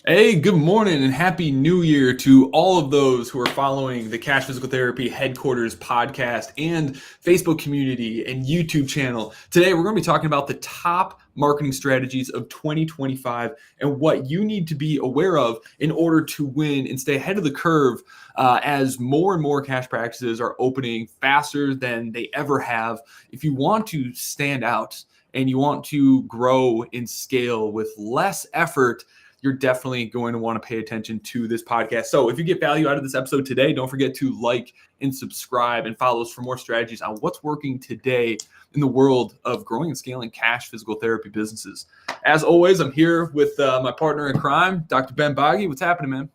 Hey, good morning and happy new year to all of those who are following the Cash Physical Therapy Headquarters podcast and Facebook community and YouTube channel. Today, we're going to be talking about the top marketing strategies of 2025 and what you need to be aware of in order to win and stay ahead of the curve as more and more cash practices are opening faster than they ever have. If you want to stand out and you want to grow and scale with less effort, you're definitely going to want to pay attention to this podcast. So if you get value out of this episode today, don't forget to like and subscribe and follow us for more strategies on what's working today in the world of growing and scaling cash physical therapy businesses. As always, I'm here with my partner in crime, Dr. Ben Boggy. What's happening, man?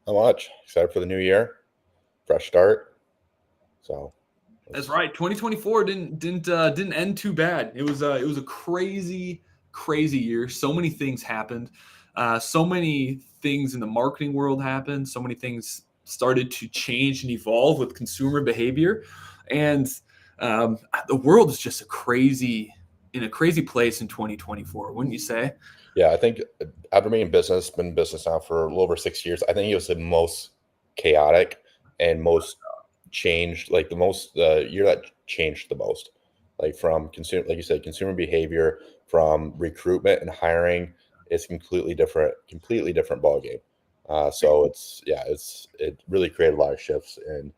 Not much. Excited for the new year, fresh start. So that's right. 2024 didn't end too bad. It was a crazy year. So many things happened. So many things in the marketing world happened. So many things started to change and evolve with consumer behavior, and the world is just in a crazy place in 2024, wouldn't you say? Yeah, I think after being been in business now for a little over 6 years, I think it was the most chaotic and most changed, like the year that changed the most, like from consumer, like you said, consumer behavior, from recruitment and hiring. It's completely different ballgame. So it really created a lot of shifts in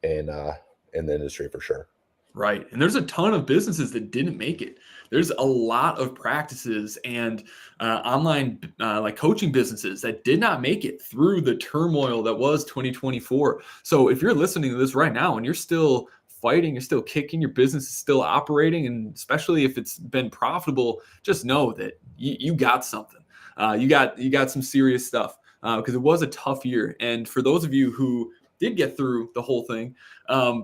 the industry for sure. Right. And there's a ton of businesses that didn't make it. There's a lot of practices and online like coaching businesses that did not make it through the turmoil that was 2024. So if you're listening to this right now and you're still fighting, you're still kicking, your business is still operating, and especially if it's been profitable, just know that you got something. You got some serious stuff because it was a tough year. And for those of you who did get through the whole thing,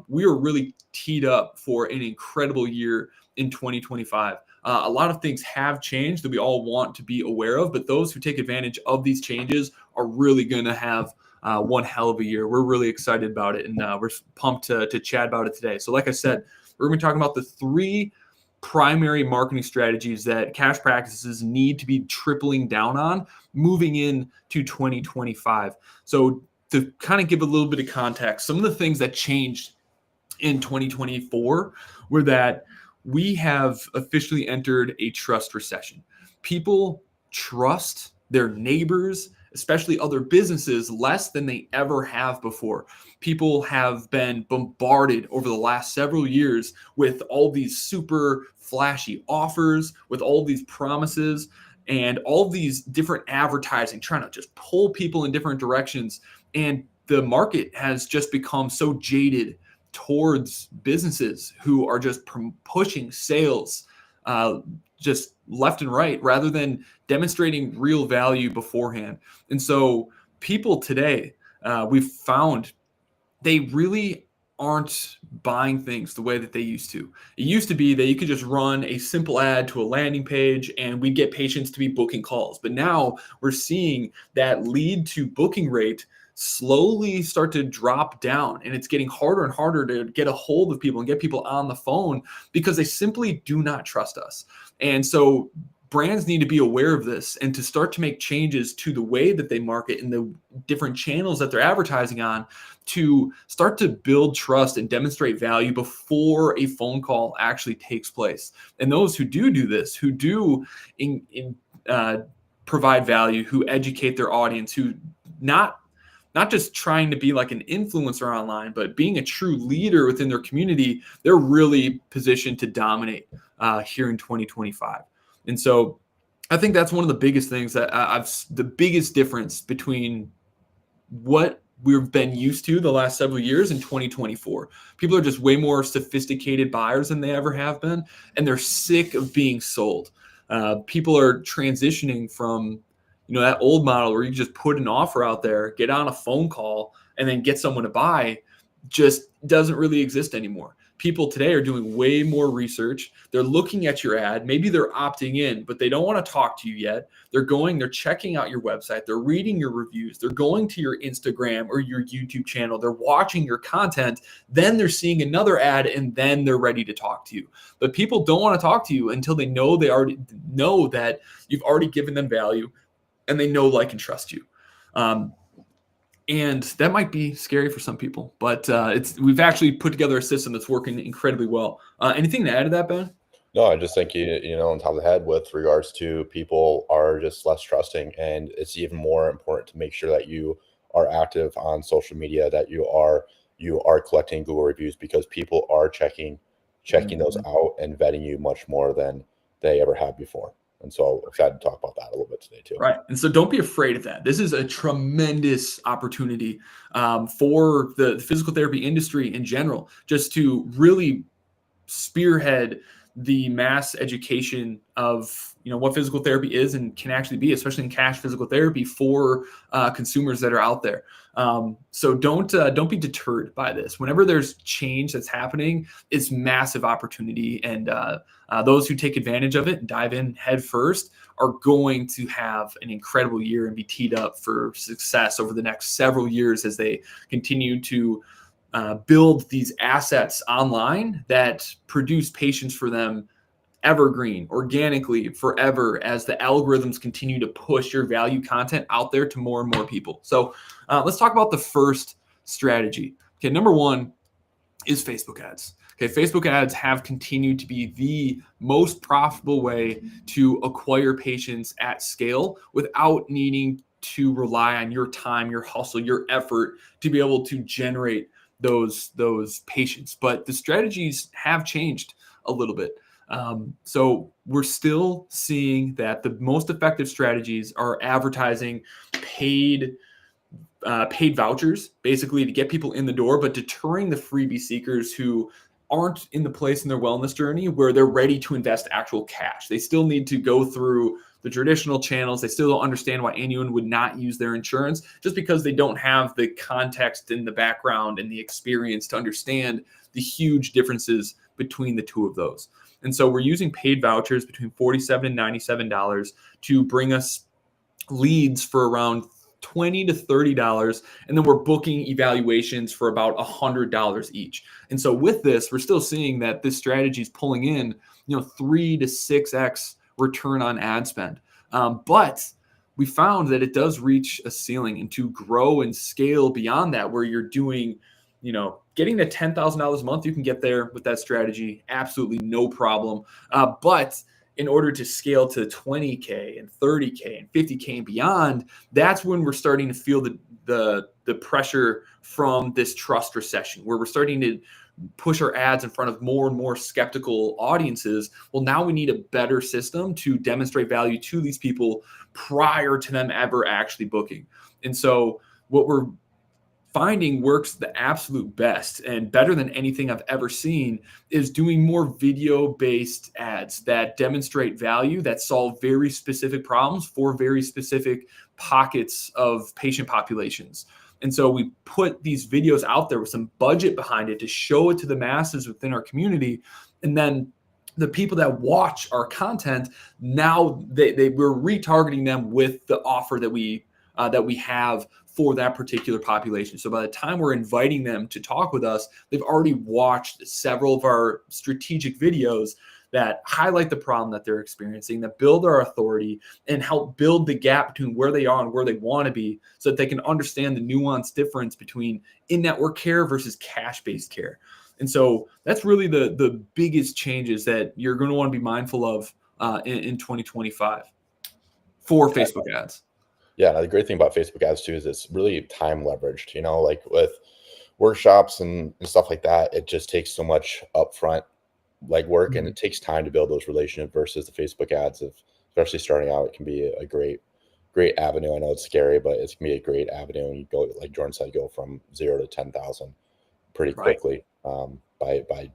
we were really teed up for an incredible year in 2025. A lot of things have changed that we all want to be aware of, but those who take advantage of these changes are really going to have one hell of a year. We're really excited about it, and we're pumped to chat about it today. So like I said, we're going to be talking about the three primary marketing strategies that cash practices need to be tripling down on moving into 2025. So to kind of give a little bit of context, some of the things that changed in 2024 were that we have officially entered a trust recession. People trust their neighbors, especially other businesses, less than they ever have before. People have been bombarded over the last several years with all these super flashy offers, with all these promises, and all these different advertising trying to just pull people in different directions. And the market has just become so jaded towards businesses who are just pushing sales just left and right rather than demonstrating real value beforehand. And so people today, we've found they really aren't buying things the way that they used to. It used to be that you could just run a simple ad to a landing page and we'd get patients to be booking calls. But now we're seeing that lead to booking rate slowly start to drop down, and it's getting harder and harder to get a hold of people and get people on the phone because they simply do not trust us. And so brands need to be aware of this and to start to make changes to the way that they market and the different channels that they're advertising on to start to build trust and demonstrate value before a phone call actually takes place. And those who do this, who do provide value, who educate their audience, who not just trying to be like an influencer online, but being a true leader within their community, they're really positioned to dominate here in 2025. And so I think that's one of the biggest things that the biggest difference between what we've been used to the last several years in 2024. People are just way more sophisticated buyers than they ever have been, and they're sick of being sold. People are transitioning from that old model where you just put an offer out there, get on a phone call, and then get someone to buy, just doesn't really exist anymore. People today are doing way more research. They're looking at your ad. Maybe they're opting in, but they don't want to talk to you yet. They're checking out your website. They're reading your reviews. They're going to your Instagram or your YouTube channel. They're watching your content. Then they're seeing another ad, and then they're ready to talk to you. But people don't want to talk to you until they already know that you've already given them value. and they know, like, and trust you. And that might be scary for some people, but we've actually put together a system that's working incredibly well. Anything to add to that, Ben? No, I just think you know on top of the head with regards to people are just less trusting, and it's even more important to make sure that you are active on social media, that you are collecting Google reviews because people are checking those out and vetting you much more than they ever have before. And so I'm excited to talk about that a little bit today too. Right. And so don't be afraid of that. This is a tremendous opportunity for the physical therapy industry in general, just to really spearhead the mass education of what physical therapy is and can actually be, especially in cash physical therapy for consumers that are out there. So don't be deterred by this. Whenever there's change that's happening, it's massive opportunity, and those who take advantage of it and dive in head first are going to have an incredible year and be teed up for success over the next several years as they continue to build these assets online that produce patients for them evergreen, organically, forever, as the algorithms continue to push your value content out there to more and more people. So let's talk about the first strategy. Okay, number one is Facebook ads. Okay, Facebook ads have continued to be the most profitable way to acquire patients at scale without needing to rely on your time, your hustle, your effort to be able to generate those patients. But the strategies have changed a little bit. So we're still seeing that the most effective strategies are advertising paid vouchers, basically to get people in the door, but deterring the freebie seekers who aren't in the place in their wellness journey where they're ready to invest actual cash. They still need to go through the traditional channels. They still don't understand why anyone would not use their insurance just because they don't have the context and the background and the experience to understand the huge differences between the two of those. And so we're using paid vouchers between $47 and $97 to bring us leads for around $20 to $30, and then we're booking evaluations for about $100 each. And so with this, we're still seeing that this strategy is pulling in 3 to 6x return on ad spend. But we found that it does reach a ceiling, and to grow and scale beyond that, where you're doing, getting to $10,000 a month, you can get there with that strategy, absolutely no problem. But in order to scale to 20K and 30K and 50K and beyond, that's when we're starting to feel the pressure from this trust recession, where we're starting to push our ads in front of more and more skeptical audiences. Well, now we need a better system to demonstrate value to these people prior to them ever actually booking. And so what we're finding works the absolute best and better than anything I've ever seen is doing more video-based ads that demonstrate value, that solve very specific problems for very specific pockets of patient populations. And so we put these videos out there with some budget behind it to show it to the masses within our community. And then the people that watch our content, now we're retargeting them with the offer that we have for that particular population. So by the time we're inviting them to talk with us, they've already watched several of our strategic videos that highlight the problem that they're experiencing, that build our authority and help build the gap between where they are and where they want to be, so that they can understand the nuanced difference between in-network care versus cash-based care. And so that's really the biggest changes that you're going to want to be mindful of in 2025 for Facebook ads. Yeah, the great thing about Facebook ads too is it's really time leveraged. Like with workshops and stuff like that, it just takes so much upfront work, and it takes time to build those relationships versus the Facebook ads. Especially starting out, it can be a great avenue. I know it's scary, but it's gonna be a great avenue. And you go, like Jordan said, go from 0 to 10,000 pretty quickly by a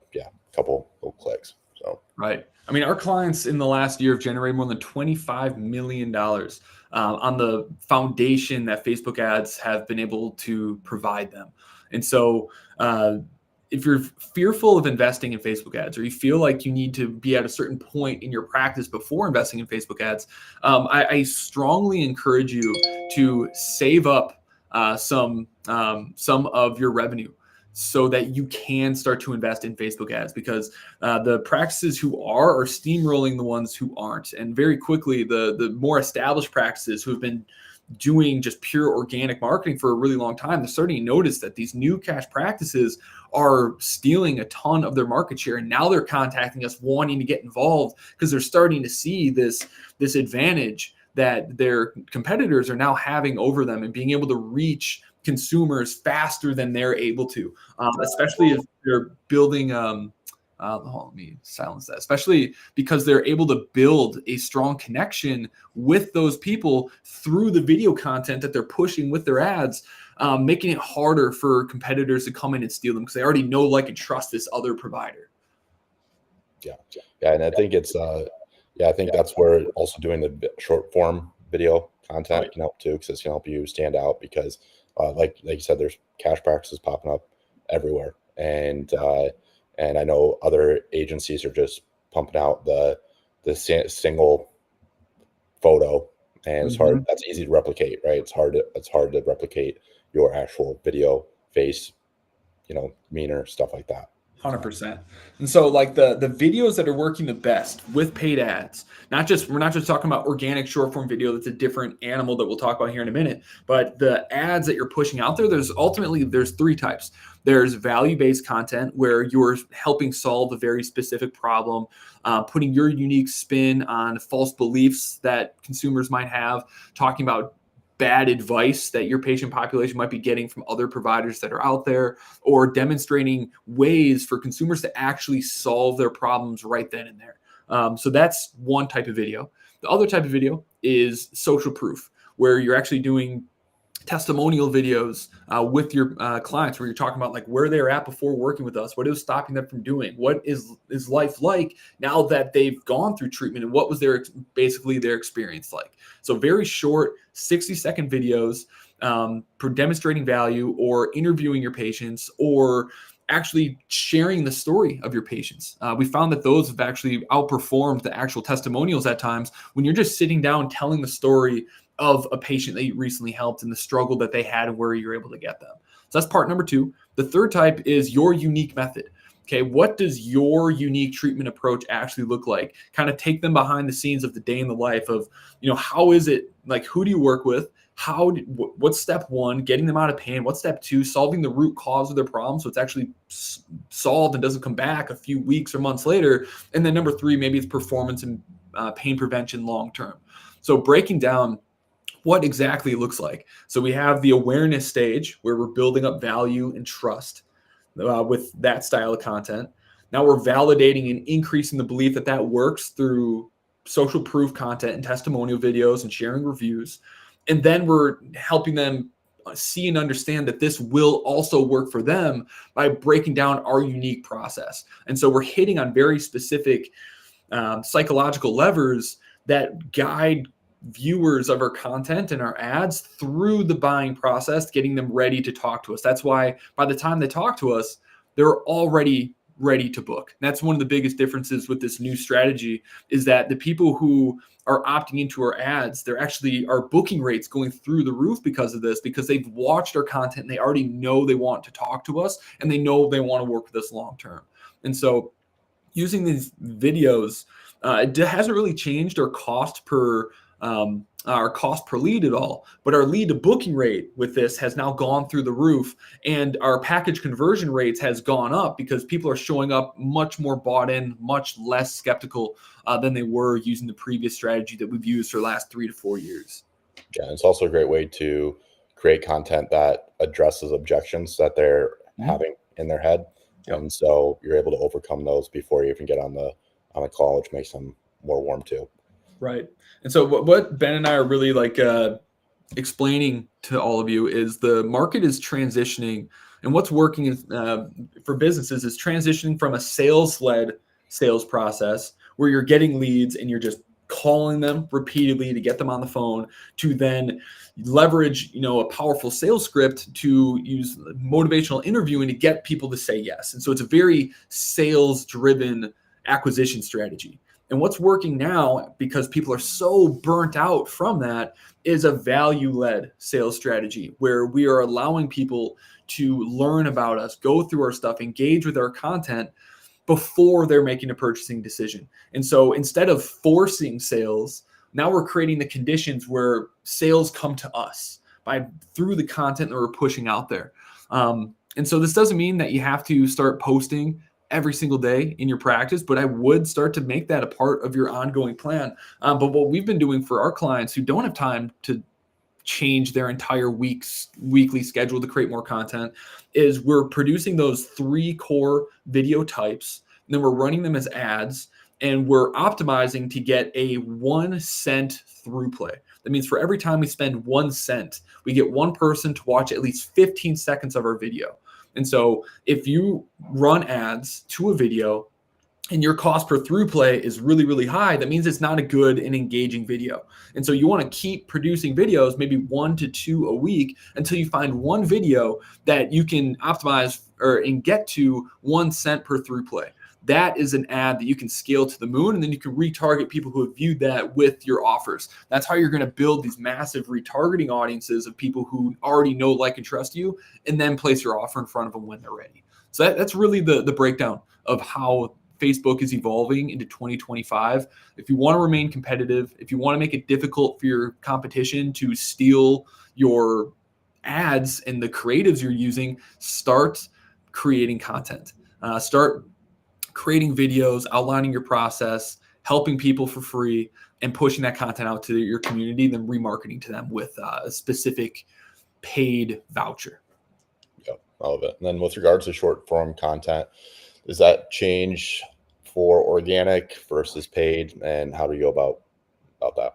couple of clicks. So right. I mean, our clients in the last year have generated more than $25 million on the foundation that Facebook ads have been able to provide them. And so if you're fearful of investing in Facebook ads, or you feel like you need to be at a certain point in your practice before investing in Facebook ads, I strongly encourage you to save up some of your revenue. so that you can start to invest in Facebook ads, because the practices who are steamrolling the ones who aren't. And very quickly, the more established practices who have been doing just pure organic marketing for a really long time, they're starting to notice that these new cash practices are stealing a ton of their market share. And now they're contacting us wanting to get involved because they're starting to see this advantage that their competitors are now having over them and being able to reach consumers faster than they're able to, especially if they're building let me silence that. Especially because they're able to build a strong connection with those people through the video content that they're pushing with their ads, making it harder for competitors to come in and steal them because they already know, like, and trust this other provider. Yeah, and I think it's I think that's where also doing the short form video content can help too, because it's gonna help you stand out. Because like you said, there's cash practices popping up everywhere, and I know other agencies are just pumping out the single photo, and it's hard. That's easy to replicate, right? It's hard to replicate your actual video, face, meaner, stuff like that. 100%. And so, like, the videos that are working the best with paid ads, we're not just talking about organic short form video. That's a different animal that we'll talk about here in a minute. But the ads that you're pushing out there, there's three types. There's value-based content where you're helping solve a very specific problem, putting your unique spin on false beliefs that consumers might have, talking about bad advice that your patient population might be getting from other providers that are out there, or demonstrating ways for consumers to actually solve their problems right then and there. So that's one type of video. The other type of video is social proof, where you're actually doing testimonial videos with your clients, where you're talking about, like, where they were at before working with us, what is stopping them from doing, what is life like now that they've gone through treatment, and what was their experience like. So very short 60-second videos for demonstrating value, or interviewing your patients, or actually sharing the story of your patients. We found that those have actually outperformed the actual testimonials at times, when you're just sitting down telling the story of a patient that you recently helped and the struggle that they had and where you're able to get them. So that's part number two. The third type is your unique method. Okay, what does your unique treatment approach actually look like? Kind of take them behind the scenes of the day in the life of, how is it, like, who do you work with? What's step one? Getting them out of pain. What's step two? Solving the root cause of their problem, so it's actually solved and doesn't come back a few weeks or months later. And then number three, maybe it's performance and pain prevention long term. So breaking down what exactly it looks like. So we have the awareness stage, where we're building up value and trust with that style of content. Now we're validating and increasing the belief that works through social proof content and testimonial videos and sharing reviews. And then we're helping them see and understand that this will also work for them by breaking down our unique process. And so we're hitting on very specific psychological levers that guide viewers of our content and our ads through the buying process, getting them ready to talk to us. That's why by the time they talk to us, they're already ready to book. And that's one of the biggest differences with this new strategy, is that the people who are opting into our ads, our booking rates going through the roof because of this, because they've watched our content and they already know they want to talk to us, and they know they want to work with us long term. And so using these videos, it hasn't really changed our cost per lead at all, but our lead to booking rate with this has now gone through the roof, and our package conversion rates has gone up because people are showing up much more bought in, much less skeptical than they were using the previous strategy that we've used for the last 3 to 4 years. Yeah, it's also a great way to create content that addresses objections that they're having in their head. Yep. And so you're able to overcome those before you even get on the call, which makes them more warm too. Right. And so what Ben and I are really explaining to all of you is the market is transitioning, and what's working is, for businesses, is transitioning from a sales-led sales process where you're getting leads and you're just calling them repeatedly to get them on the phone, to then leverage, a powerful sales script to use motivational interviewing to get people to say yes. And so it's a very sales-driven acquisition strategy. And what's working now, because people are so burnt out from that, is a value-led sales strategy where we are allowing people to learn about us, go through our stuff, engage with our content before they're making a purchasing decision. And so instead of forcing sales, now we're creating the conditions where sales come to us through the content that we're pushing out there. And so this doesn't mean that you have to start posting every single day in your practice, but I would start to make that a part of your ongoing plan. But what we've been doing for our clients who don't have time to change their entire weekly schedule to create more content is we're producing those 3 core video types, and then we're running them as ads, and we're optimizing to get a 1 cent through play. That means for every time we spend 1 cent, we get one person to watch at least 15 seconds of our video. And so if you run ads to a video and your cost per through play is really, really high, that means it's not a good and engaging video. And so you want to keep producing videos, maybe 1 to 2 a week, until you find one video that you can optimize and get to 1 cent per through play. That is an ad that you can scale to the moon, and then you can retarget people who have viewed that with your offers. That's how you're going to build these massive retargeting audiences of people who already know, like, and trust you, and then place your offer in front of them when they're ready. So that's really the breakdown of how Facebook is evolving into 2025. If you want to remain competitive, if you want to make it difficult for your competition to steal your ads and the creatives you're using, start creating content. Start creating videos, outlining your process, helping people for free, and pushing that content out to your community, then remarketing to them with a specific paid voucher. Yep, I love it. And then with regards to short form content, does that change for organic versus paid, and how do you go about that?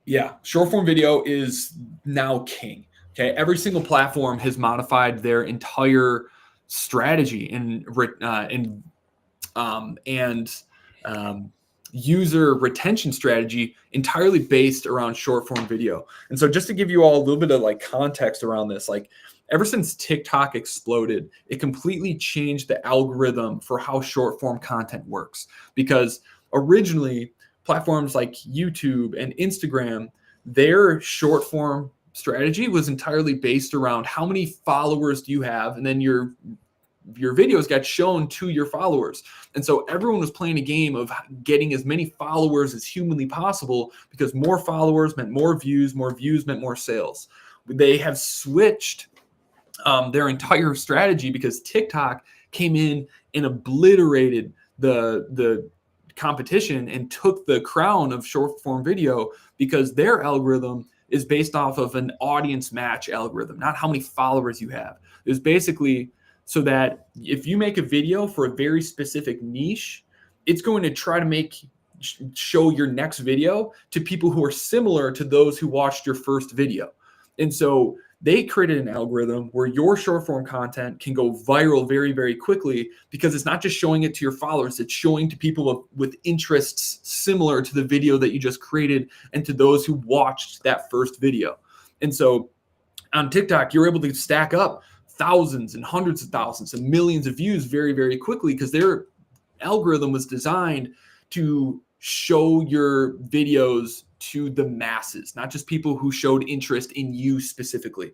Yeah, short form video is now king. Okay, every single platform has modified their entire strategy and user retention strategy entirely based around short form video. And so just to give you all a little bit of like context around this, like ever since TikTok exploded, it completely changed the algorithm for how short form content works. Because originally platforms like YouTube and Instagram, their short form strategy was entirely based around how many followers do you have, and then your videos got shown to your followers. And so everyone was playing a game of getting as many followers as humanly possible, because more followers meant more views meant more sales. They have switched their entire strategy because TikTok came in and obliterated the competition and took the crown of short form video, because their algorithm is based off of an audience match algorithm, not how many followers you have. It was basically so that if you make a video for a very specific niche, it's going to try to show your next video to people who are similar to those who watched your first video. And so they created an algorithm where your short form content can go viral very, very quickly, because it's not just showing it to your followers, it's showing to people with interests similar to the video that you just created and to those who watched that first video. And so on TikTok, you're able to stack up thousands and hundreds of thousands and millions of views very, very quickly, because their algorithm was designed to show your videos to the masses, not just people who showed interest in you specifically.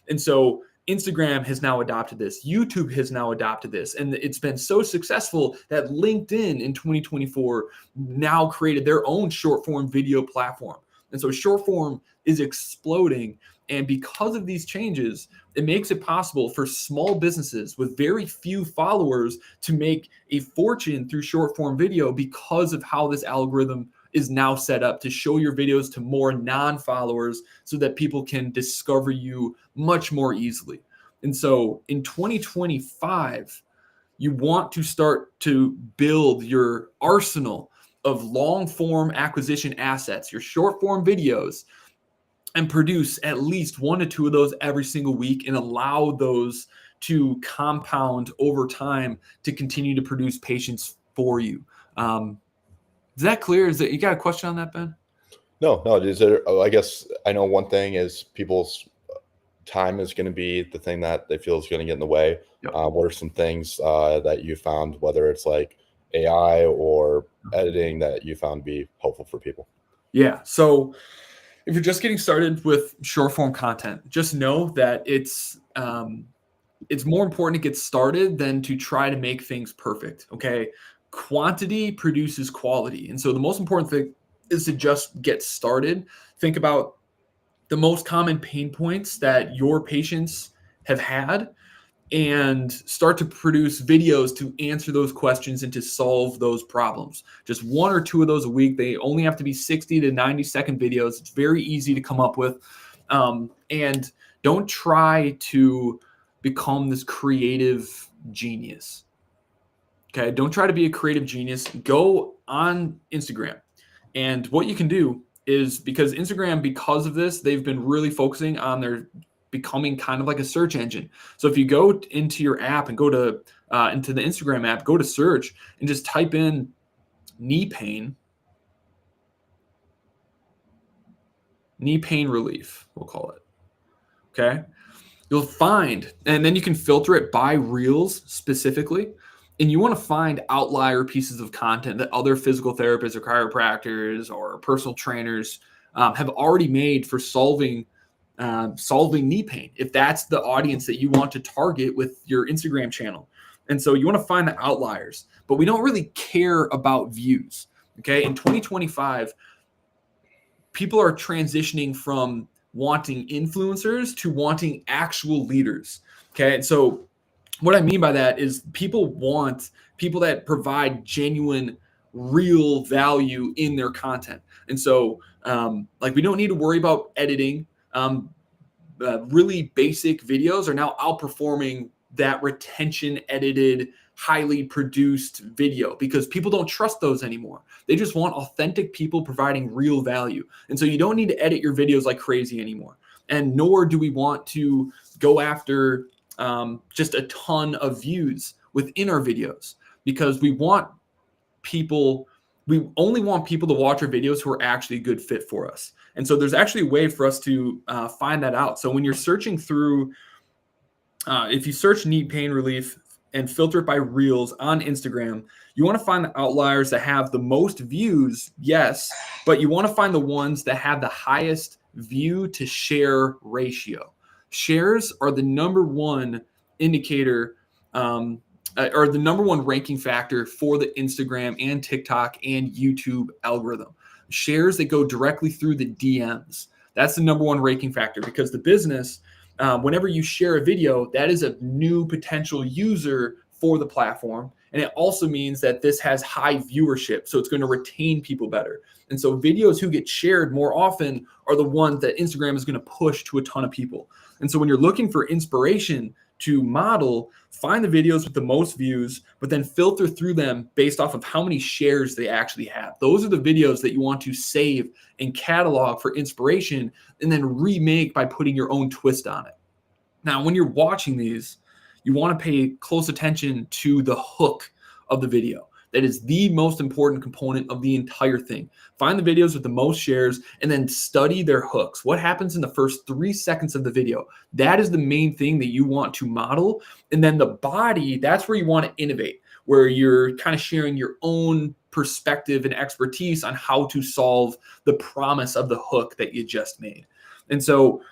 And so Instagram has now adopted this. YouTube has now adopted this. And it's been so successful that LinkedIn in 2024 now created their own short form video platform. And so short form is exploding. And because of these changes, it makes it possible for small businesses with very few followers to make a fortune through short form video, because of how this algorithm is now set up to show your videos to more non-followers so that people can discover you much more easily. And so in 2025, you want to start to build your arsenal of long form acquisition assets, your short form videos, and produce at least 1 to 2 of those every single week, and allow those to compound over time to continue to produce patients for you. Is that clear? You got a question on that, Ben? No. Is there? I guess I know one thing is people's time is going to be the thing that they feel is going to get in the way. Yep. What are some things that you found, whether it's like AI or editing that you found to be helpful for people? Yeah. So if you're just getting started with short form content, just know that it's more important to get started than to try to make things perfect. Okay. Quantity produces quality. And so the most important thing is to just get started. Think about the most common pain points that your patients have had and start to produce videos to answer those questions and to solve those problems. Just one or two of those a week. They only have to be 60 to 90-second videos. It's very easy to come up with. And don't try to become this creative genius. Okay. Don't try to be a creative genius. Go on Instagram. And what you can do is, because Instagram, because of this, they've been really focusing on their becoming kind of like a search engine. So if you go into your app and go to into the Instagram app, go to search and just type in knee pain relief, we'll call it. Okay. You'll find, and then you can filter it by reels specifically. And you want to find outlier pieces of content that other physical therapists or chiropractors or personal trainers have already made for solving knee pain, if that's the audience that you want to target with your Instagram channel. And so you want to find the outliers, but we don't really care about views. Okay. In 2025, people are transitioning from wanting influencers to wanting actual leaders. Okay. And so what I mean by that is people want people that provide genuine, real value in their content. And so, like, we don't need to worry about editing. Really basic videos are now outperforming that retention edited, highly produced video because people don't trust those anymore. They just want authentic people providing real value. And so you don't need to edit your videos like crazy anymore. And nor do we want to go after just a ton of views within our videos, because we only want people to watch our videos who are actually a good fit for us. And so there's actually a way for us to find that out. So when you're searching through, if you search knee pain relief and filter it by reels on Instagram, you want to find the outliers that have the most views, yes, but you want to find the ones that have the highest view to share ratio. Shares are the number one indicator or the number one ranking factor for the Instagram and TikTok and YouTube algorithm. Shares that go directly through the DMs. That's the number one ranking factor, because the business, whenever you share a video, that is a new potential user for the platform. And it also means that this has high viewership. So it's going to retain people better. And so videos who get shared more often are the ones that Instagram is going to push to a ton of people. And so when you're looking for inspiration to model, find the videos with the most views, but then filter through them based off of how many shares they actually have. Those are the videos that you want to save and catalog for inspiration and then remake by putting your own twist on it. Now, when you're watching these, you want to pay close attention to the hook of the video. That is the most important component of the entire thing. Find the videos with the most shares and then study their hooks. What happens in the first 3 seconds of the video? That is the main thing that you want to model. And then the body, that's where you want to innovate, where you're kind of sharing your own perspective and expertise on how to solve the promise of the hook that you just made. And so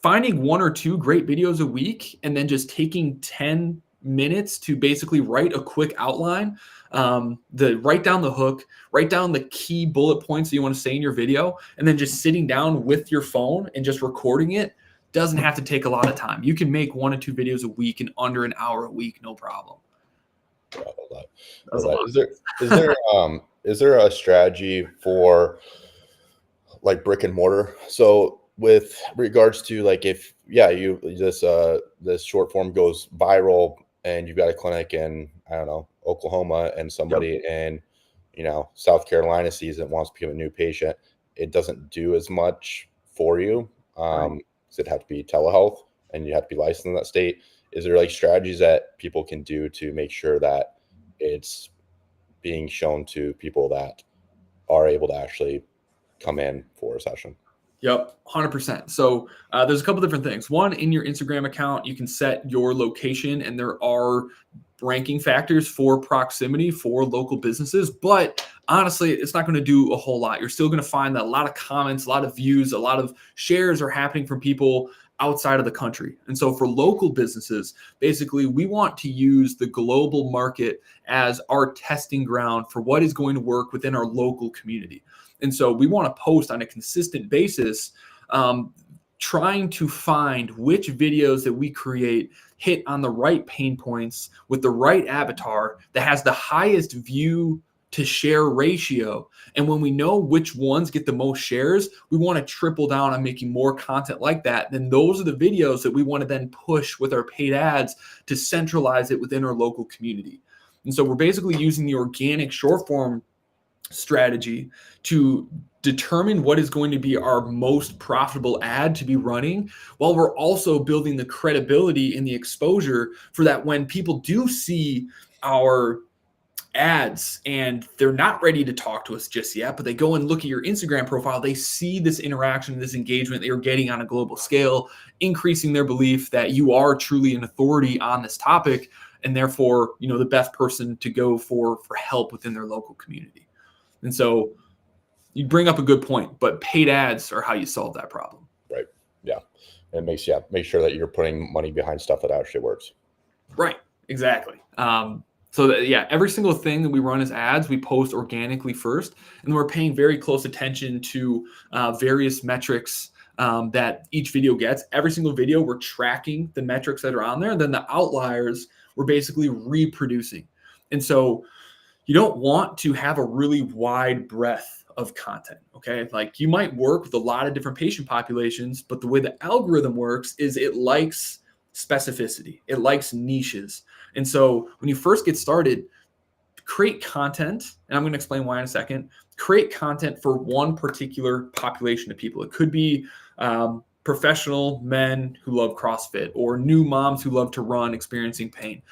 finding 1 or 2 great videos a week and then just taking 10 minutes to basically write a quick outline, write down the hook, write down the key bullet points that you want to say in your video, and then just sitting down with your phone and just recording it doesn't have to take a lot of time. You can make 1 or 2 videos a week in under an hour a week, no problem. Is there a strategy for like brick and mortar? So with regards to like, if this short form goes viral and you've got a clinic in, I don't know, Oklahoma, and somebody in, South Carolina sees it, wants to become a new patient, it doesn't do as much for you. Right. It'd have to be telehealth and you have to be licensed in that state. Is there like strategies that people can do to make sure that it's being shown to people that are able to actually come in for a session? Yep, 100%. So there's a couple different things. One, in your Instagram account, you can set your location, and there are ranking factors for proximity for local businesses. But honestly, it's not going to do a whole lot. You're still going to find that a lot of comments, a lot of views, a lot of shares are happening from people outside of the country. And so for local businesses, basically, we want to use the global market as our testing ground for what is going to work within our local community. And so we want to post on a consistent basis, trying to find which videos that we create hit on the right pain points with the right avatar that has the highest view to share ratio. And when we know which ones get the most shares, we want to triple down on making more content like that. Then those are the videos that we want to then push with our paid ads to centralize it within our local community. And so we're basically using the organic short form strategy to determine what is going to be our most profitable ad to be running, while we're also building the credibility and the exposure for that when people do see our ads and they're not ready to talk to us just yet, but they go and look at your Instagram profile, they see this interaction, this engagement that you're getting on a global scale, increasing their belief that you are truly an authority on this topic, and therefore, the best person to go for help within their local community. And so you bring up a good point, but paid ads are how you solve that problem. Right. Yeah. And make sure that you're putting money behind stuff that actually works. Right. Exactly. Every single thing that we run as ads, we post organically first, and we're paying very close attention to various metrics that each video gets. Every single video, we're tracking the metrics that are on there, and then the outliers, we're basically reproducing. And so you don't want to have a really wide breadth of content, okay? Like you might work with a lot of different patient populations, but the way the algorithm works is it likes specificity. It likes niches. And so when you first get started, create content, and I'm going to explain why in a second. Create content for one particular population of people. It could be professional men who love CrossFit or new moms who love to run experiencing pain.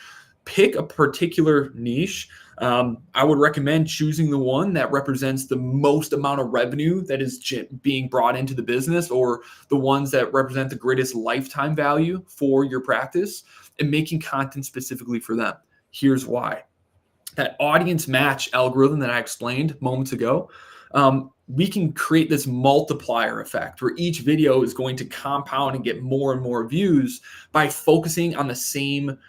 Pick a particular niche. I would recommend choosing the one that represents the most amount of revenue that is being brought into the business, or the ones that represent the greatest lifetime value for your practice, and making content specifically for them. Here's why. That audience match algorithm that I explained moments ago, we can create this multiplier effect where each video is going to compound and get more and more views by focusing on the same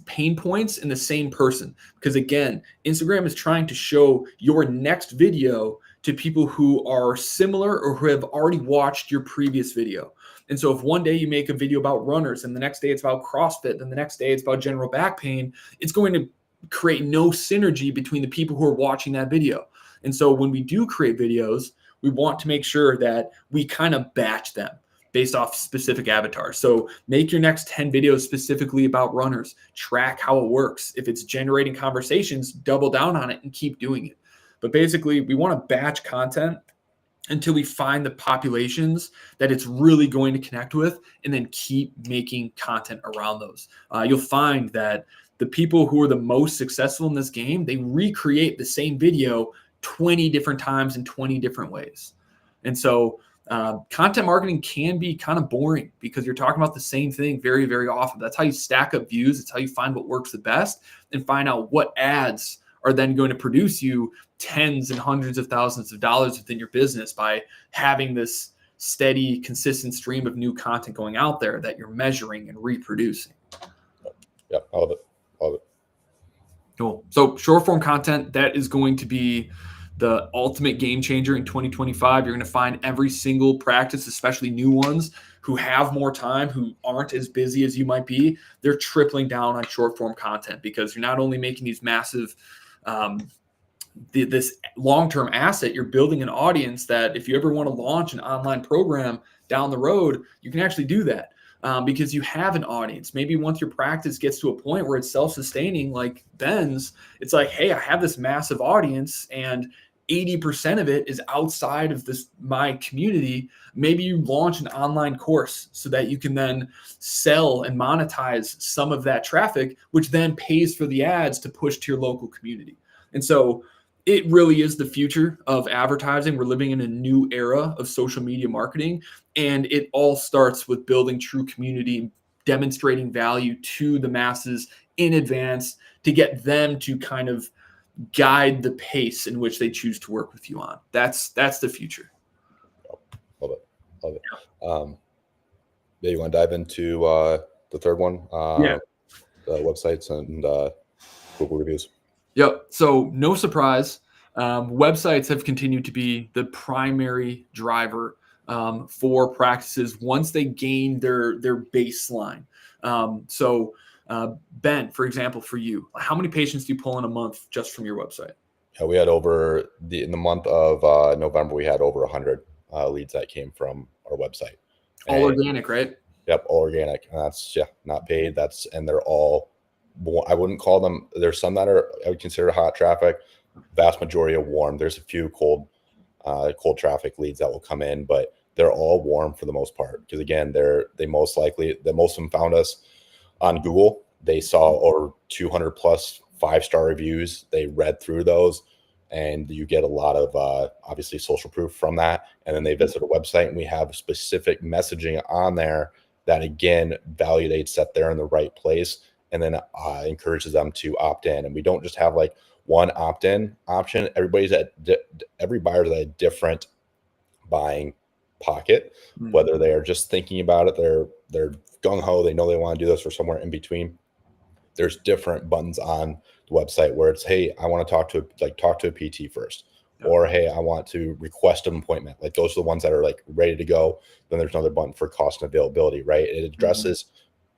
pain points in the same person. Because again, Instagram is trying to show your next video to people who are similar or who have already watched your previous video. And so if one day you make a video about runners and the next day it's about CrossFit, then the next day it's about general back pain, it's going to create no synergy between the people who are watching that video. And so when we do create videos, we want to make sure that we kind of batch them based off specific avatars. So make your next 10 videos specifically about runners. Track how it works. If it's generating conversations, double down on it and keep doing it. But basically, we want to batch content until we find the populations that it's really going to connect with, and then keep making content around those. You'll find that the people who are the most successful in this game, they recreate the same video 20 different times in 20 different ways. And so content marketing can be kind of boring because you're talking about the same thing very, very often. That's how you stack up views. It's how you find what works the best and find out what ads are then going to produce you tens and hundreds of thousands of dollars within your business by having this steady, consistent stream of new content going out there that you're measuring and reproducing. Yeah, all of it. All of it. Cool. So short form content, that is going to be the ultimate game changer in 2025. You're going to find every single practice, especially new ones who have more time, who aren't as busy as you might be, they're tripling down on short form content, because you're not only making these massive, this long-term asset, you're building an audience that if you ever want to launch an online program down the road, you can actually do that. Because you have an audience. Maybe once your practice gets to a point where it's self-sustaining, like Ben's, it's like, hey, I have this massive audience and 80% of it is outside of my community. Maybe you launch an online course so that you can then sell and monetize some of that traffic, which then pays for the ads to push to your local community. And so it really is the future of advertising. We're living in a new era of social media marketing, and it all starts with building true community, demonstrating value to the masses in advance to get them to kind of guide the pace in which they choose to work with you on. That's the future. Love it. Love it. Yeah, you want to dive into the third one? Yeah. The websites and Google reviews. Yep. So no surprise, websites have continued to be the primary driver for practices once they gain their baseline. Ben, for example, for you, how many patients do you pull in a month just from your website? Yeah, we had in the month of November, we had over 100 leads that came from our website. All organic, right? Yep, all organic. And that's not paid. And they're all, I wouldn't call them. There's some that I would consider hot traffic. Vast majority are warm. There's a few cold traffic leads that will come in, but they're all warm for the most part. Because again, most of them found us on Google. They saw over 200 plus 5-star reviews. They read through those, and you get a lot of obviously social proof from that. And then they visit a website, and we have specific messaging on there that again validates that they're in the right place, and then encourages them to opt in. And we don't just have like one opt-in option. Every buyer's at a different buying pocket, whether they are just thinking about it, they're gung-ho, they know they want to do this, or somewhere in between. There's different buttons on the website where it's, hey, I want to talk to a PT first, or hey, I want to request an appointment. Like those are the ones that are like ready to go. Then there's another button for cost and availability, right? It addresses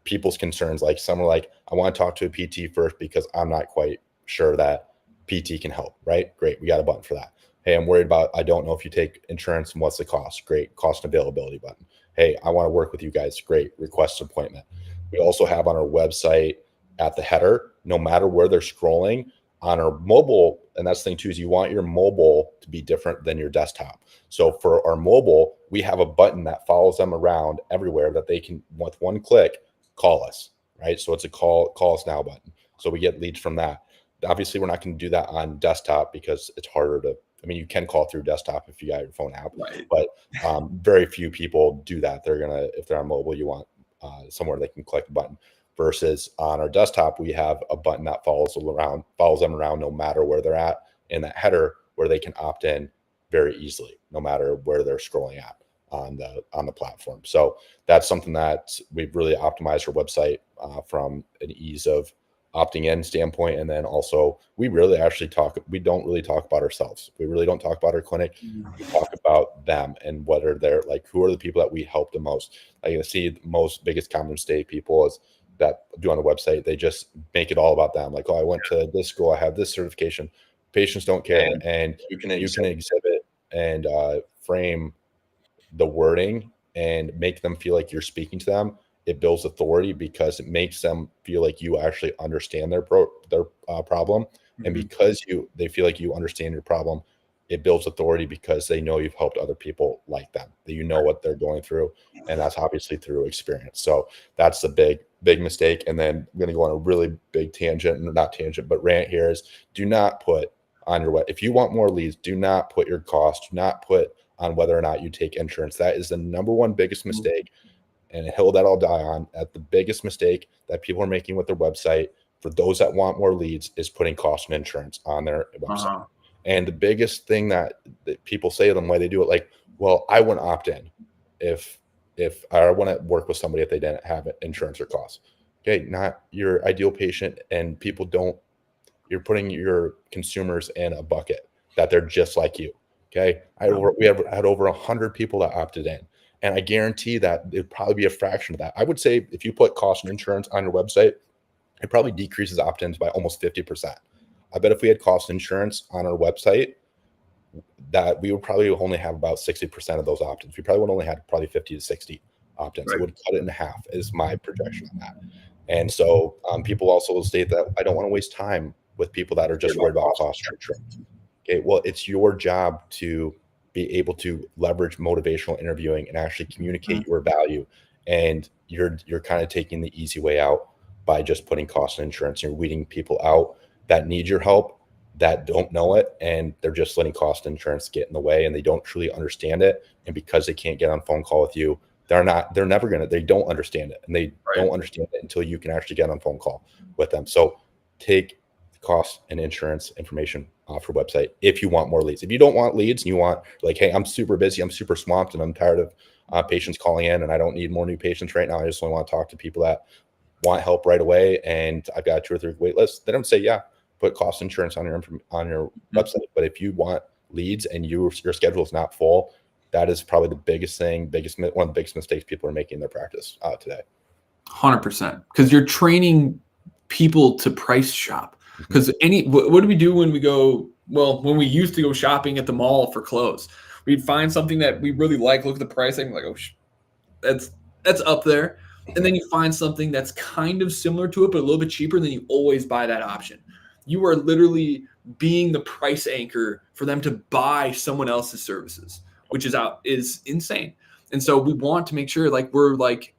people's concerns. Like some are like, I want to talk to a PT first because I'm not quite sure that PT can help, right? Great, we got a button for that. Hey, I'm worried about, I don't know if you take insurance and what's the cost. Great, cost and availability button. Hey, I want to work with you guys. Great, request an appointment. We also have on our website at the header, no matter where they're scrolling on our mobile. And that's the thing too, is you want your mobile to be different than your desktop. So for our mobile, we have a button that follows them around everywhere that they can, with one click, call us, right? So it's a call us now button. So we get leads from that. Obviously, we're not going to do that on desktop because it's harder to, I mean, you can call through desktop if you got your phone app, right? But very few people do that. If they're on mobile, you want somewhere they can click a button. Versus on our desktop, we have a button that follows them around no matter where they're at in that header, where they can opt in very easily, no matter where they're scrolling at on the platform. So that's something that we've really optimized our website from an ease of opting in standpoint. And then also we don't really talk about ourselves. We really don't talk about our clinic. We talk about them and what are their, like, who are the people that we help the most. I see the most biggest common mistake people is that do on the website. They just make it all about them. Like, oh, I went to this school, I have this certification. Patients don't care. And you can exhibit and frame the wording and make them feel like you're speaking to them. It builds authority because it makes them feel like you actually understand their problem. And because they feel like you understand your problem, it builds authority because they know you've helped other people like them, that you know what they're going through. And that's obviously through experience. So that's the big mistake. And then I'm going to go on a really big rant here is, do not put on your web. If you want more leads, do not put your cost, do not put on whether or not you take insurance. That is the number one biggest mistake. And a hill that I'll die on, at the biggest mistake that people are making with their website for those that want more leads is putting cost and insurance on their website. And the biggest thing that people say to them, why they do it, like, well, I wouldn't opt in if I want to work with somebody if they didn't have insurance or costs. Okay, not your ideal patient, and you're putting your consumers in a bucket that they're just like you. Okay, we had over 100 people that opted in. And I guarantee that it'd probably be a fraction of that. I would say if you put cost and insurance on your website, it probably decreases opt-ins by almost 50%. I bet if we had cost insurance on our website, that we would probably only have about 60% of those opt-ins. We probably would only have probably 50 to 60 opt-ins. Right. It would cut it in half is my projection on that. And so people also will state that I don't want to waste time with people that are just worried about cost and insurance. Okay, well, it's your job to be able to leverage motivational interviewing and actually communicate your value. And you're kind of taking the easy way out by just putting cost and insurance. You're weeding people out that need your help that don't know it, and they're just letting cost insurance get in the way, and they don't truly understand it. And because they can't get on a phone call with you, they don't understand it, and they don't understand it until you can actually get on a phone call with them. So take cost and insurance information off your website if you want more leads. If you don't want leads and you want like, hey, I'm super busy, I'm super swamped, and I'm tired of patients calling in, and I don't need more new patients right now. I just only want to talk to people that want help right away, and I've got 2 or 3 wait lists. Then I'm say, yeah, put cost insurance on your website. But if you want leads and your schedule is not full, that is probably the one of the biggest mistakes people are making in their practice today. 100%, because you're training people to price shop. Because what do we do when we go? Well, when we used to go shopping at the mall for clothes, we'd find something that we really like, look at the price, and like, oh, that's up there. And then you find something that's kind of similar to it, but a little bit cheaper, and then you always buy that option. You are literally being the price anchor for them to buy someone else's services, which is insane. And so we want to make sure like we're like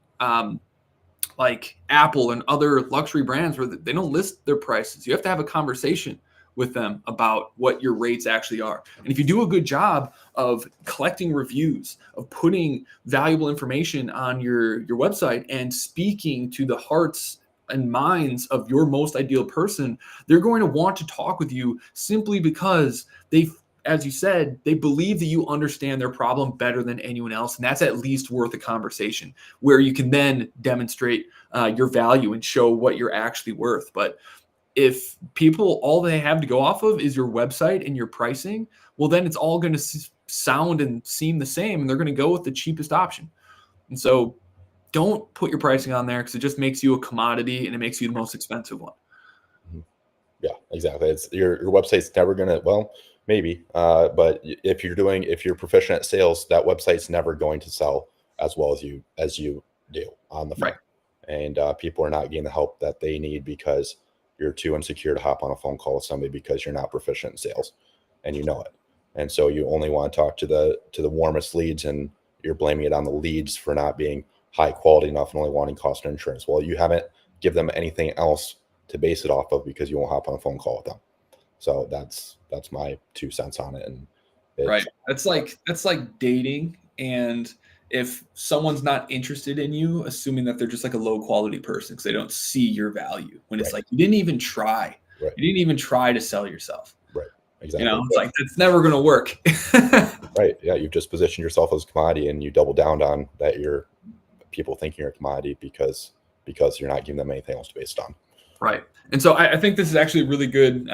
Apple and other luxury brands where they don't list their prices. You have to have a conversation with them about what your rates actually are. And if you do a good job of collecting reviews, of putting valuable information on your website and speaking to the hearts and minds of your most ideal person, they're going to want to talk with you simply because as you said, they believe that you understand their problem better than anyone else. And that's at least worth a conversation where you can then demonstrate your value and show what you're actually worth. But if people, all they have to go off of is your website and your pricing, well, then it's all going to sound and seem the same, and they're going to go with the cheapest option. And so don't put your pricing on there because it just makes you a commodity and it makes you the most expensive one. Yeah, exactly. It's your website's never going to, well, maybe, but if you're proficient at sales, that website's never going to sell as well as you do on the phone. Right. And people are not getting the help that they need because you're too insecure to hop on a phone call with somebody because you're not proficient in sales, and you know it. And so you only want to talk to the warmest leads, and you're blaming it on the leads for not being high quality enough and only wanting cost and insurance. Well, you haven't give them anything else to base it off of because you won't hop on a phone call with them. So that's my 2 cents on it. And right. That's like dating. And if someone's not interested in you, assuming that they're just like a low quality person because they don't see your value, when it's like, you didn't even try. Right. You didn't even try to sell yourself. Right. Exactly. It's like, it's never going to work. Right. Yeah. You've just positioned yourself as a commodity, and you double down on that. People think you're a commodity because you're not giving them anything else to base it on. Right. And so I think this is actually a really good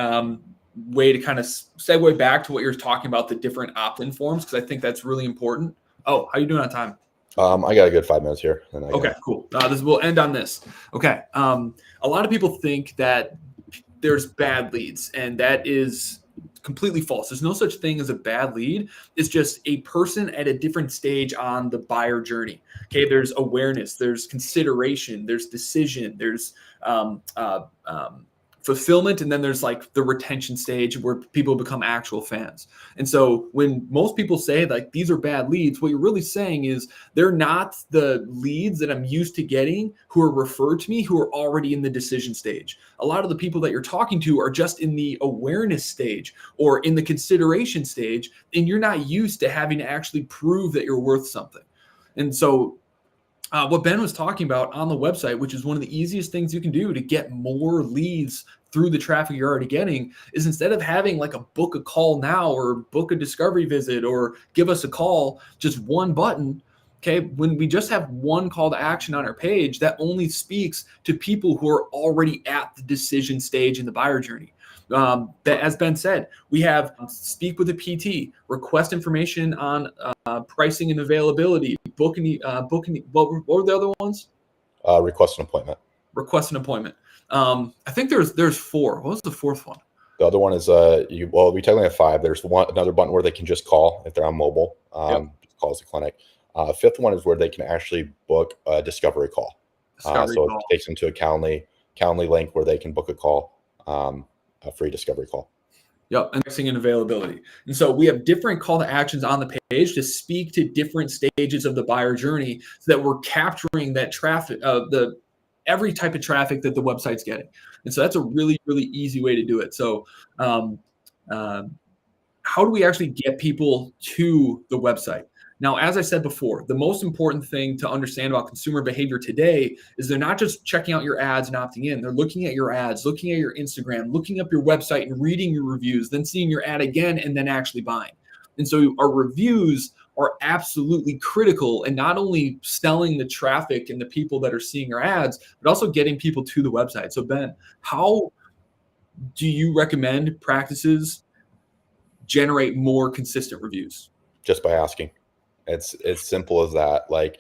way to kind of segue back to what you're talking about, the different opt-in forms, because I think that's really important. Oh, how you doing on time? I got a good 5 minutes here. Okay, cool. We'll end on this. Okay. A lot of people think that there's bad leads, and that is completely false. There's no such thing as a bad lead. It's just a person at a different stage on the buyer journey. Okay. There's awareness, there's consideration, there's decision, there's fulfillment, and then there's like the retention stage where people become actual fans. And so when most people say like these are bad leads, what you're really saying is they're not the leads that I'm used to getting who are referred to me, who are already in the decision stage. A lot of the people that you're talking to are just in the awareness stage or in the consideration stage, and you're not used to having to actually prove that you're worth something. And so what Ben was talking about on the website, which is one of the easiest things you can do to get more leads through the traffic you're already getting, is instead of having like a book a call now or book a discovery visit or give us a call, just one button. Okay. When we just have one call to action on our page, that only speaks to people who are already at the decision stage in the buyer journey. That, as Ben said, we have speak with a PT, request information on pricing and availability, booking. What were the other ones? Request an appointment. Request an appointment. I think there's 4. What was the 4th one? The other one is we technically have 5. There's another button where they can just call if they're on mobile. Calls the clinic. 5th one is where they can actually book a discovery call. It takes them to a Calendly link where they can book a call. A free discovery call. Yep, and pricing and availability. And so we have different call to actions on the page to speak to different stages of the buyer journey so that we're capturing that traffic, every type of traffic that the website's getting. And so that's a really, really easy way to do it. So How do we actually get people to the website? Now, as I said before, the most important thing to understand about consumer behavior today is they're not just checking out your ads and opting in. They're looking at your ads, looking at your Instagram, looking up your website and reading your reviews, then seeing your ad again, and then actually buying. And so our reviews are absolutely critical in not only selling the traffic and the people that are seeing our ads, but also getting people to the website. So Ben, how do you recommend practices generate more consistent reviews? Just by asking. It's as simple as that. Like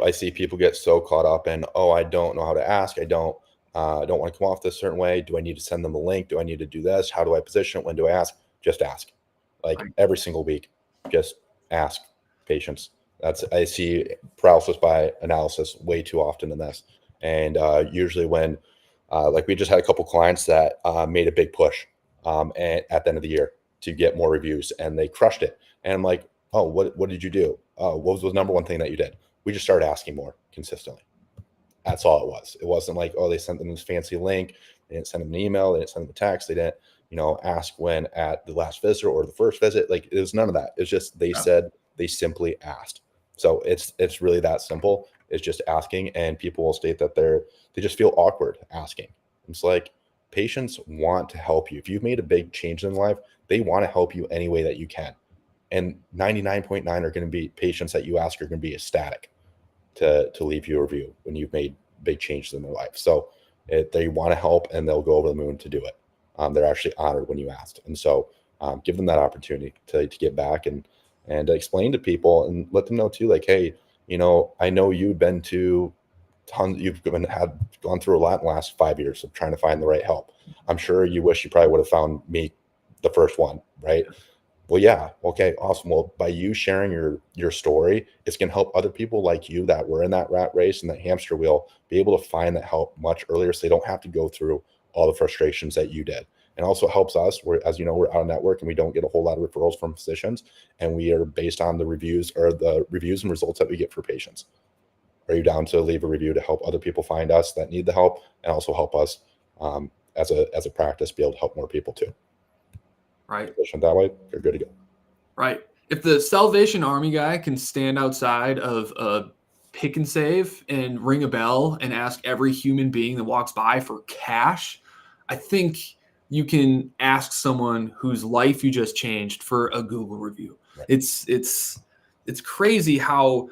I see people get so caught up in, oh, I don't know how to ask. I don't want to come off this certain way. Do I need to send them a link? Do I need to do this? How do I position it? When do I ask? Just ask. Like every single week, just ask. Patience. I see paralysis by analysis way too often in this. And usually when, like we just had a couple clients that made a big push and at the end of the year to get more reviews, and they crushed it. And I'm like, oh, what did you do? What was the number one thing that you did? We just started asking more consistently. That's all it was. It wasn't like, oh, they sent them this fancy link. They didn't send them an email. They didn't send them a text. They didn't, ask when at the last visit or the first visit. Like it was none of that. It's just they said, they simply asked. So it's really that simple. It's just asking, and people will state that they just feel awkward asking. It's like patients want to help you. If you've made a big change in life, they want to help you any way that you can. And 99.9 are going to be patients that you ask are going to be ecstatic to leave you a review when you've made big changes in their life. So they want to help, and they'll go over the moon to do it. They're actually honored when you asked. And so give them that opportunity to get back and explain to people and let them know too, like, hey, I know you've been to tons, gone through a lot in the last 5 years of trying to find the right help. I'm sure you wish you probably would have found me the first one, right? Well, yeah. Okay, awesome. Well, by you sharing your story, it's going to help other people like you that were in that rat race and that hamster wheel be able to find that help much earlier, so they don't have to go through all the frustrations that you did. And also helps us, as you know, we're out of network and we don't get a whole lot of referrals from physicians, and we are based on the reviews and results that we get for patients. Are you down to leave a review to help other people find us that need the help, and also help us as a practice be able to help more people too? Right. That way, you're good to go. Right. If the Salvation Army guy can stand outside of a Pick and Save and ring a bell and ask every human being that walks by for cash, I think you can ask someone whose life you just changed for a Google review. Right. It's crazy how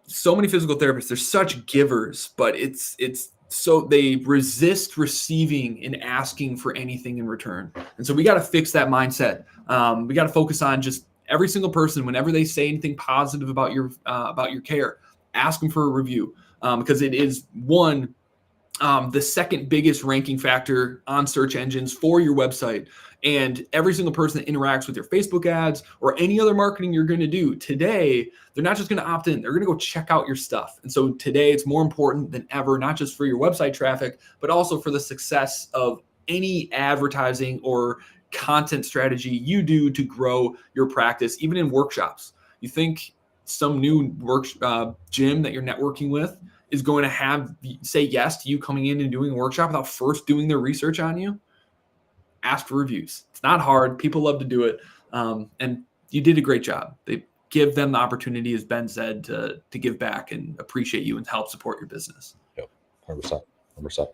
so many physical therapists, they're such givers, but it's so they resist receiving and asking for anything in return. And so we got to fix that mindset. We got to focus on just every single person, whenever they say anything positive about your care, ask them for a review, because it is the second biggest ranking factor on search engines for your website. And every single person that interacts with your Facebook ads or any other marketing you're going to do today, they're not just going to opt in. They're going to go check out your stuff. And so today it's more important than ever, not just for your website traffic, but also for the success of any advertising or content strategy you do to grow your practice, even in workshops. You think some new gym that you're networking with is going to say yes to you coming in and doing a workshop without first doing their research on you? Ask for reviews. It's not hard. People love to do it. And you did a great job. They give them the opportunity, as Ben said, to give back and appreciate you and help support your business. Yep. 100%.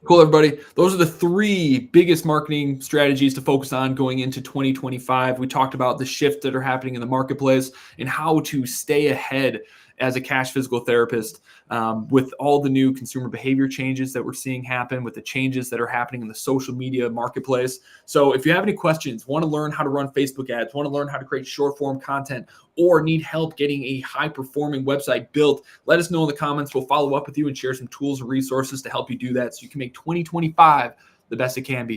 Cool, everybody. Those are the 3 biggest marketing strategies to focus on going into 2025. We talked about the shifts that are happening in the marketplace and how to stay ahead as a cash physical therapist with all the new consumer behavior changes that we're seeing happen, with the changes that are happening in the social media marketplace. So if you have any questions, want to learn how to run Facebook ads, want to learn how to create short form content, or need help getting a high performing website built, let us know in the comments. We'll follow up with you and share some tools and resources to help you do that so you can make 2025 the best it can be.